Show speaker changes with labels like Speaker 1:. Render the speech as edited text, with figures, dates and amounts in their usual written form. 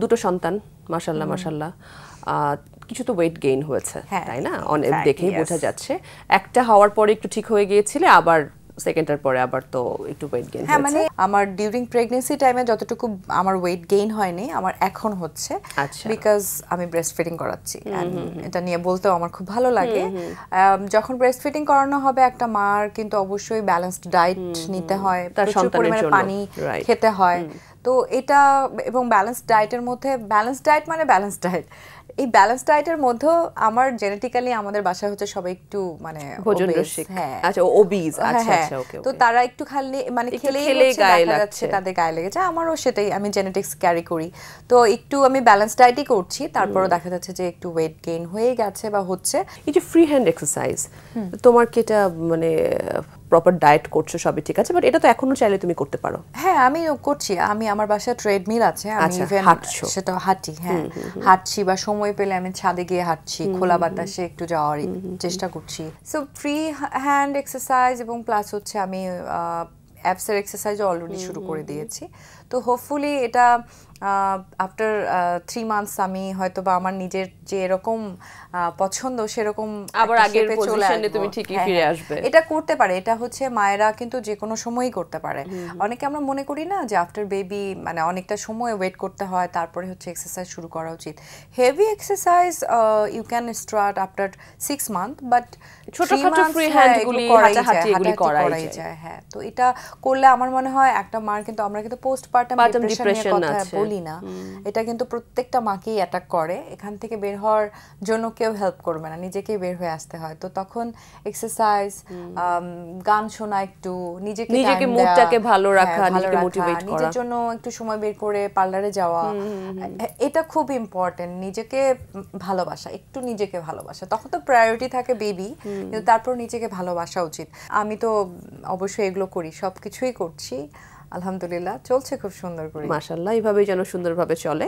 Speaker 1: দুটো সন্তান, মাশাআল্লাহ মাশাআল্লাহ। কিছু তো ওয়েট গেইন হয়েছে, তাই না? অনেক দেখেই বোঝা যাচ্ছে। একটা হওয়ার পরে একটু ঠিক হয়ে গিয়েছিলে, আবার সেকেন্ডটার পরে আবার তো একটু ওয়েট গেইন হয়েছে।
Speaker 2: মানে আমার ডিউরিং প্রেগন্যান্সি টাইমে যতটুকু আমার ওয়েট গেইন হয়নি, আমার এখন হচ্ছে, বিকজ আমি ব্রেস্ট ফিডিং করাচ্ছি। এটা নিয়ে বলতেও আমার খুব ভালো লাগে। যখন ব্রেস্ট ফিডিং করানো হবে, একটা মার কিন্তু অবশ্যই ব্যালেন্সড ডায়েট নিতে হয়, প্রচুর পরিমাণে পানি খেতে হয়। তো এটা এবং ব্যালেন্সড ডায়েটের মধ্যে, ব্যালেন্সড ডায়েট মানে ব্যালেন্সড ডায়েট, এই ব্যালেন্স ডায়েটের মধ্যেও আমার জেনেটিক্যালি আমাদের বাসায় হচ্ছে সবাই একটু মানে
Speaker 1: ভোজন রসিক। আচ্ছা, ওবিজ। আচ্ছা আচ্ছা, ওকে।
Speaker 2: তো তারা একটু খালি মানে খেলেই গায়ে যাচ্ছে, তাদের গায়ে লেগেছে। আমারও সেটাই, আমি জেনেটিক্স ক্যারি করি। তো একটু আমি ব্যালেন্স ডায়েটই করছি, তারপরও দেখা যাচ্ছে যে একটু ওয়েট গেইন হয়ে গেছে বা হচ্ছে।
Speaker 1: এই যে ফ্রি হ্যান্ড এক্সারসাইজ, তোমার কি এটা মানে প্রপার ডায়েট করছো, সবই ঠিক আছে, বাট এটা তো এখনো চাইলে তুমি করতে পারো।
Speaker 2: হ্যাঁ, আমি করছি। আমি আমার বাসায় ট্রেডমিল আছে, আমি ইভেন সেটা হাঁটি। হ্যাঁ, হাঁটছি বা সময় পেলে আমি ছাদে গিয়ে হাঁটছি, খোলা বাতাসে একটু যাওয়ার চেষ্টা করছি। সো ফ্রি হ্যান্ড এক্সারসাইজ এবং প্লাস হচ্ছে আমি অ্যাপসের এক্সারসাইজও অলরেডি শুরু করে দিয়েছি। তো হোপফুলি এটা আফটার 3 মান্থস আমি হয়তো বা আমার নিজের যে এরকম পছন্দ সেরকম
Speaker 1: আবার আগের পজিশনে তুমি ঠিকই ফিরে আসবে।
Speaker 2: এটা করতে পারে, এটা হচ্ছে মায়েরা কিন্তু যে কোনো সময়ই করতে পারে। অনেকে আমরা মনে করি না যে আফটার বেবি মানে অনেকটা সময় ওয়েট করতে হয়, তারপরে হচ্ছে এক্সারসাইজ শুরু করা উচিত। Heavy exercise you can start after 6 month, but
Speaker 1: ছোটখাটো ফ্রি হ্যান্ড গুলি, হাঁটাহাঁটি এগুলি করাই যায়।
Speaker 2: হ্যাঁ, তো এটা করলে আমার মনে হয় একটা মার কিন্তু, আমরা কিন্তু পোস্টপার্টাম ডিপ্রেশন নিয়ে কথা বলি না, এটা কিন্তু প্রত্যেকটা মাকেই অ্যাটাক করে। এখান থেকে বের হওয়ার জন্য কেউ হেল্প করবে না, নিজেকেই বের হয়ে আসতে হয়। তো তখন এক্সারসাইজ, গান শোনা, একটু নিজেকে
Speaker 1: মুডটাকে ভালো রাখা, নিজেকে মোটিভেট করা,
Speaker 2: নিজের জন্য একটু সময় বের করে পার্লারে যাওয়া, এটা খুব ইম্পর্টেন্ট। নিজেকে ভালোবাসা, একটু নিজেকে ভালোবাসা। তখন তো প্রায়োরিটি থাকে বেবি, কিন্তু তারপর নিজেকে ভালোবাসা উচিত। আমি তো অবশ্যই এগুলো করি, সবকিছুই করছি, আলহামদুলিল্লাহ চলছে খুব সুন্দর করে।
Speaker 1: মাশাআল্লাহ, এইভাবেই যেন সুন্দরভাবে চলে।